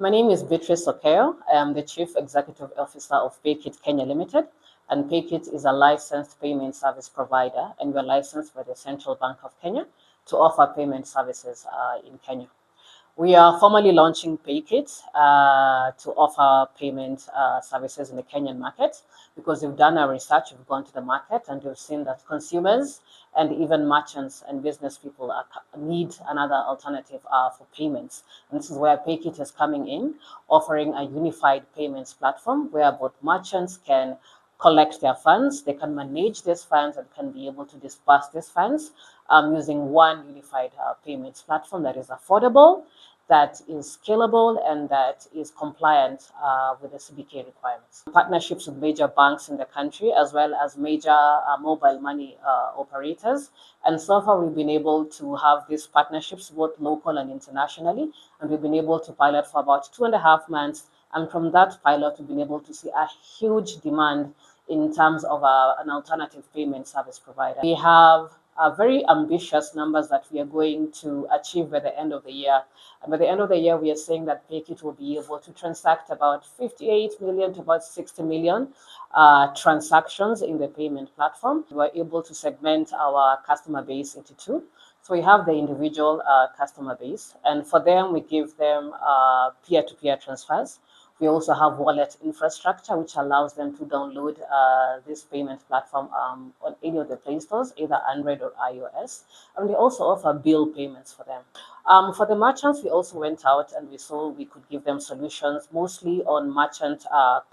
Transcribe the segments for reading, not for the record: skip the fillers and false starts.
My name is Beatrice Okeyo. I am the Chief Executive Officer of Paykit Kenya Limited, and Paykit is a licensed payment service provider, and we're licensed by the Central Bank of Kenya to offer payment services in Kenya. We are formally launching Paykit to offer payment services in the Kenyan market because we've done our research, we've gone to the market, and we've seen that consumers and even merchants and business people need another alternative for payments. And this is where Paykit is coming in, offering a unified payments platform where both merchants can collect their funds, they can manage these funds, and can be able to disburse these funds using one unified payments platform that is affordable, that is scalable, and that is compliant with the CBK requirements. Partnerships with major banks in the country, as well as major mobile money operators. And so far, we've been able to have these partnerships both local and internationally. And we've been able to pilot for about 2.5 months. And from that pilot, we've been able to see a huge demand in terms of an alternative payment service provider. We have very ambitious numbers that we are going to achieve by the end of the year. And by the end of the year, we are saying that Paykit will be able to transact about 58 million to about 60 million transactions in the payment platform. We are able to segment our customer base into two. So we have the individual customer base, and for them, we give them peer-to-peer transfers. We also have wallet infrastructure, which allows them to download this payment platform on any of the Play stores, either Android or iOS. And we also offer bill payments for them. For the merchants, we also went out and we saw we could give them solutions mostly on merchant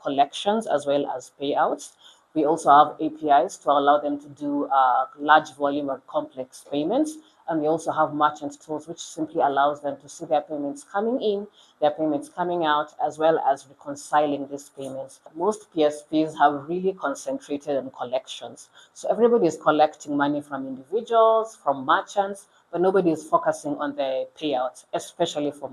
collections as well as payouts. We also have APIs to allow them to do large volume or complex payments. And we also have merchant tools, which simply allows them to see their payments coming in, their payments coming out, as well as reconciling these payments. Most PSPs have really concentrated on collections. So everybody is collecting money from individuals, from merchants, but nobody is focusing on the payouts, especially for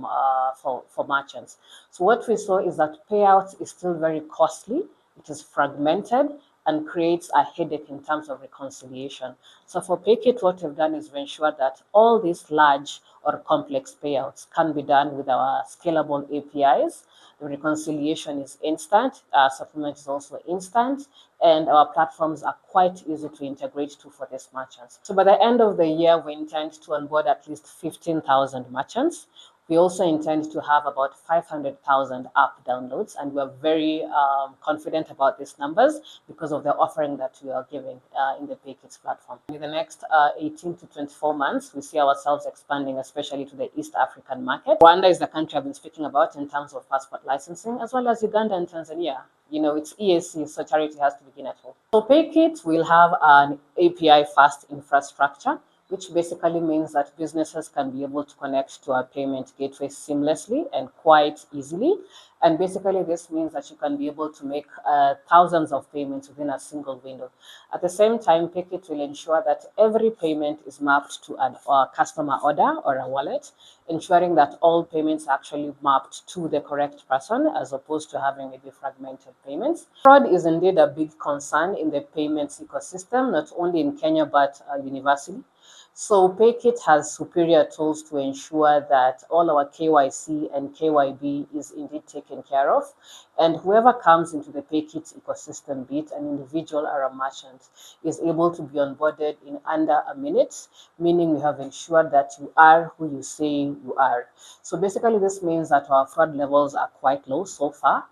merchants. So what we saw is that payouts is still very costly. It is fragmented and creates a headache in terms of reconciliation. So for Paykit, what we've done is we ensure that all these large or complex payouts can be done with our scalable APIs. The reconciliation is instant, settlement is also instant, and our platforms are quite easy to integrate to for these merchants. So by the end of the year, we intend to onboard at least 15,000 merchants. We also intend to have about 500,000 app downloads, and we're very confident about these numbers because of the offering that we are giving in the Paykit platform. In the next 18 to 24 months, we see ourselves expanding, especially to the East African market. Rwanda is the country I've been speaking about in terms of passport licensing, as well as Uganda and Tanzania. You know, it's EAC, so charity has to begin at home. So Paykit will have an API-fast infrastructure, which basically means that businesses can be able to connect to our payment gateway seamlessly and quite easily. And basically, this means that you can be able to make thousands of payments within a single window. At the same time, Paykit will ensure that every payment is mapped to a customer order or a wallet, ensuring that all payments are actually mapped to the correct person as opposed to having maybe fragmented payments. Fraud is indeed a big concern in the payments ecosystem, not only in Kenya, but universally. So Paykit has superior tools to ensure that all our KYC and KYB is indeed taken care of. And whoever comes into the Paykit ecosystem, be it an individual or a merchant, is able to be onboarded in under a minute, meaning we have ensured that you are who you say you are. So basically, this means that our fraud levels are quite low so far.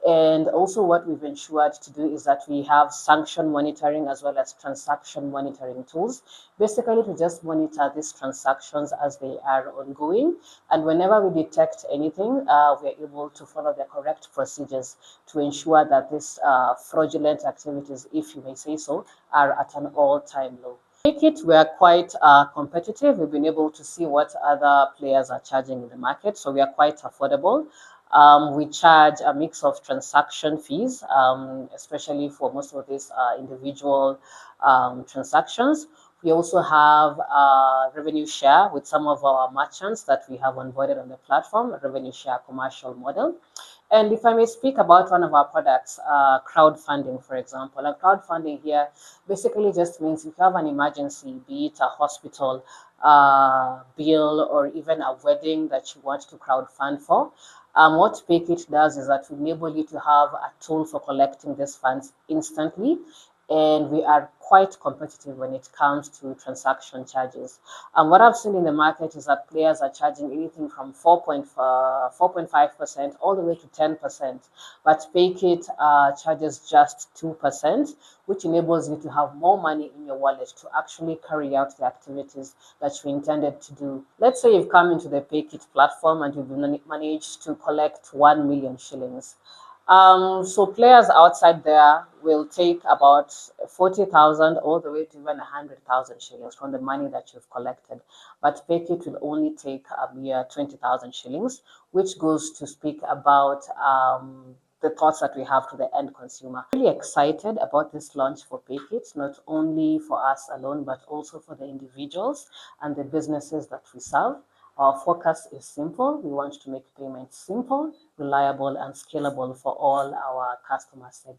And also what we've ensured to do is that we have sanction monitoring as well as transaction monitoring tools, basically to just monitor these transactions as they are ongoing. And whenever we detect anything, we're able to follow the correct procedures to ensure that these fraudulent activities, if you may say so, are at an all-time low. Paykit, we are quite competitive. We've been able to see what other players are charging in the market, so we are quite affordable. We charge a mix of transaction fees, especially for most of these individual transactions. We also have a revenue share with some of our merchants that we have onboarded on the platform, a revenue share commercial model. And if I may speak about one of our products, crowdfunding, for example. And crowdfunding here basically just means if you have an emergency, be it a hospital bill or even a wedding that you want to crowdfund for, What Paykit does is that we enable you to have a tool for collecting these funds instantly, and we are quite competitive when it comes to transaction charges. What I've seen in the market is that players are charging anything from 4.5% all the way to 10%, but Paykit charges just 2%, which enables you to have more money in your wallet to actually carry out the activities that you intended to do. Let's say you've come into the Paykit platform and you've managed to collect 1 million shillings. So players outside there will take about 40,000 all the way to even 100,000 shillings from the money that you've collected. But Paykit will only take a mere 20,000 shillings, which goes to speak about the thoughts that we have to the end consumer. Really excited about this launch for Paykit, not only for us alone, but also for the individuals and the businesses that we serve. Our focus is simple. We want to make payments simple, reliable, and scalable for all our customer segments.